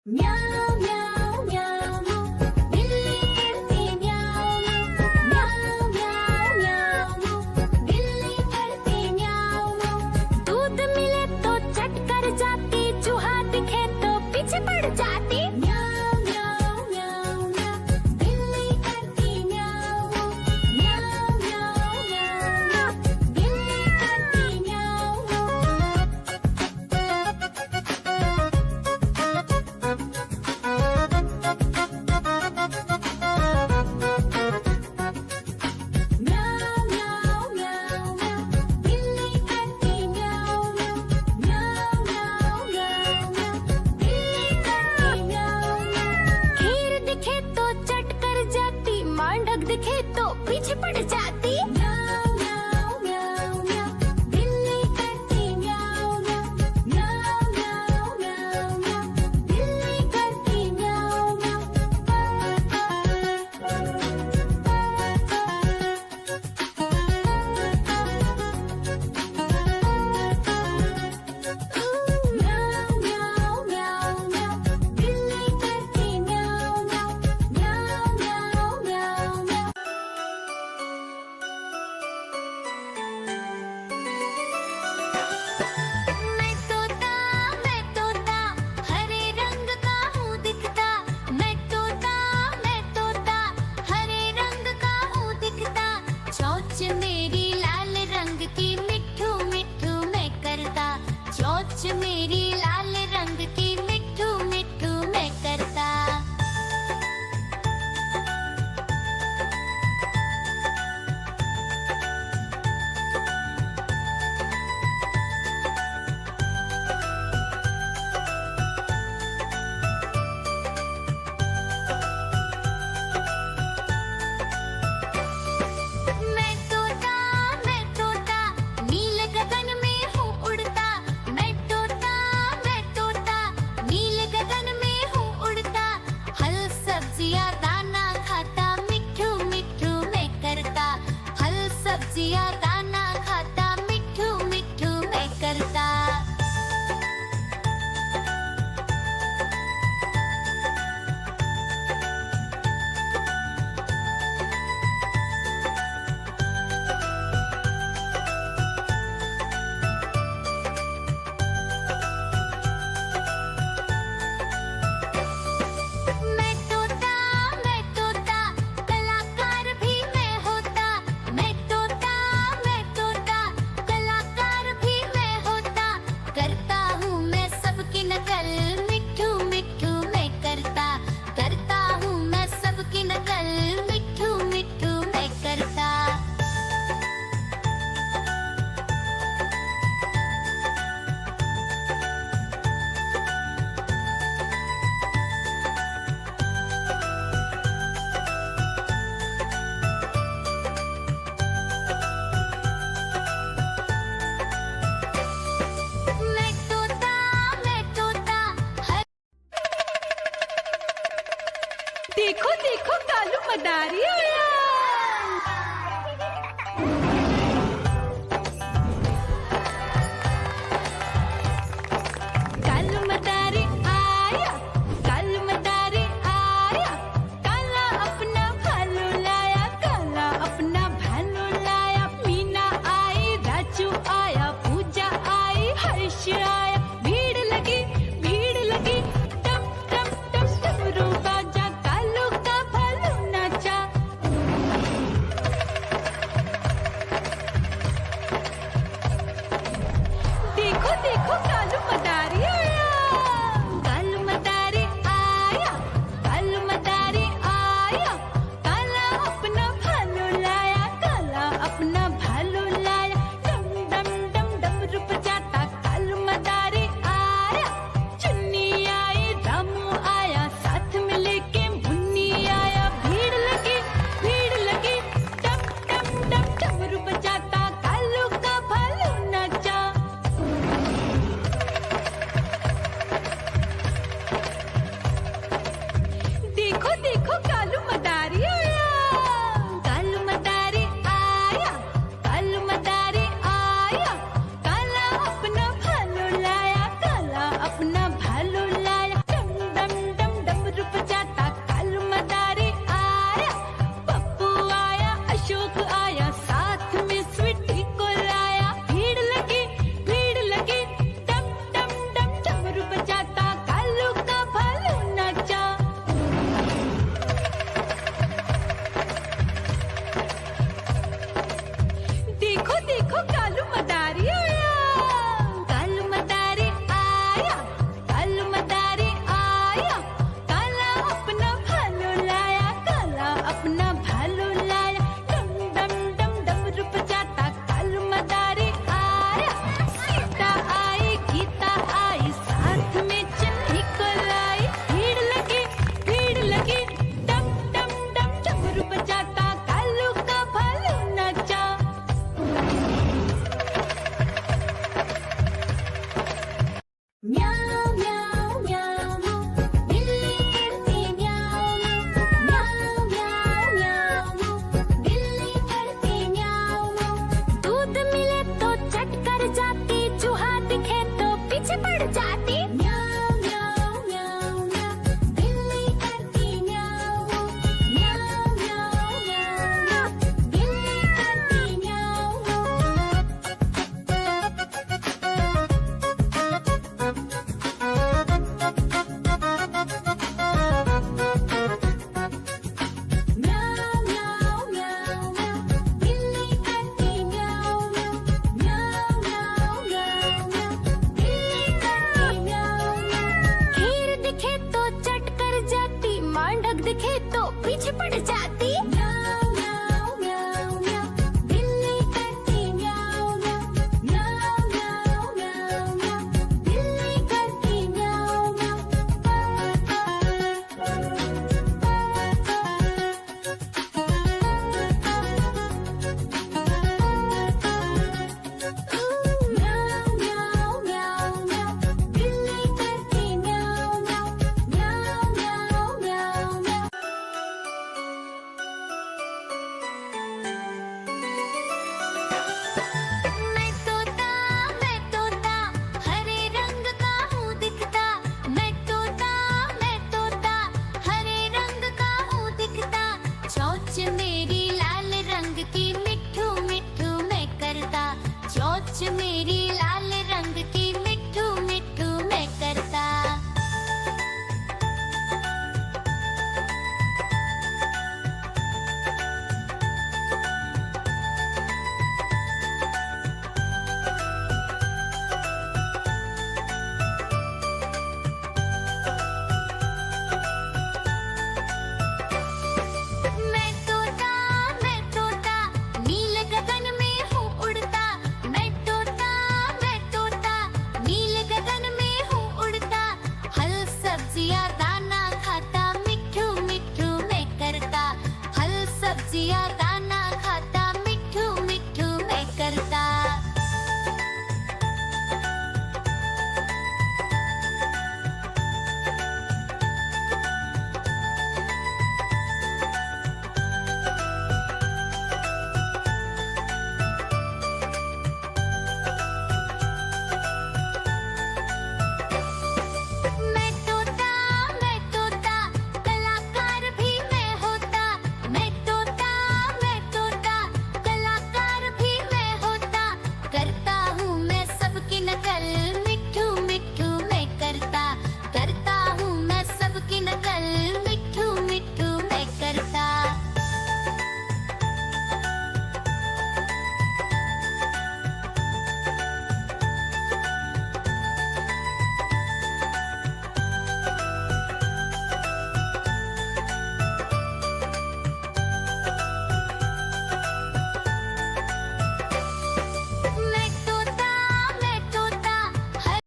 म्याऊं म्याऊं म्याऊं बिल्ली करती म्याऊं म्याऊं म्याऊं म्याऊं बिल्ली करती म्याऊं। दूध मिले तो चट कर जाती, चूहा दिखे तो पीछे पड़ जाती। म्याऊं म्याऊं म्याऊं म्याऊं बिल्ली करती म्याऊं म्याऊं म्याऊं म्याऊं बिल्ली करती म्याऊं। म्याऊं म्याऊं म्याऊं म्याऊं बिल्ली करती म्याऊं म्याऊं म्याऊं म्याऊं म्याऊं बिल्ली करती म्याऊं। खीर दिखे तो चट कर जाती, मांडक दिखे तो पीछे पड़ जाती। म्याऊं म्याऊं म्याऊं म्याऊं बिल्ली करती म्याऊं म्याऊं म्याऊं म्याऊं म्याऊं म्याऊं बिल्ली करती म्याऊं म्याऊं म्याऊं म्याऊं म्याऊं बिल्ली करती म्याऊं म्याऊं म्याऊं म्याऊं म्याऊं म्याऊं। मैं तोता हरे रंग का हूँ दिखता। मैं तोता हरे रंग का हूँ दिखता। चोंच मेरी लाल रंग की, मिट्ठू मिट्ठू मैं करता। चोंच मेरी लाल रंग की, मिट्ठू मिट्ठू मैं करता। मैं तोता नील गगन में हूँ उड़ता। मैं तोता नील गगन में हूँ उड़ता। फल सब्जियाँ दाना खाता, मिट्ठू मिट्ठू मैं करता। फल सब्जियाँ दाना खाता, मिट्ठू मिट्ठू मैं करता। मैं तोता कलाकार भी मैं होता। मैं तोता कलाकार भी मैं होता। करता हूँ मैं सबकी नकल, मिट्ठू मिट्ठू मैं करता। करता हूँ मैं सबकी नकल, मिट्ठू मिट्ठू मैं करता। मैं तोता हर देखो देखो कालू मदारी आया। कालू मदारी आया, कालू मदारी आया। काला अपना भालू लाया, काला अपना भालू लाया। मीना आई, राजू आया, पूजा आई, हर्ष आया। भीड़ लगी टम टम टम डमरू बाजा। कालू का भालू नाचा। बाघ दिखे तो पीछे पड़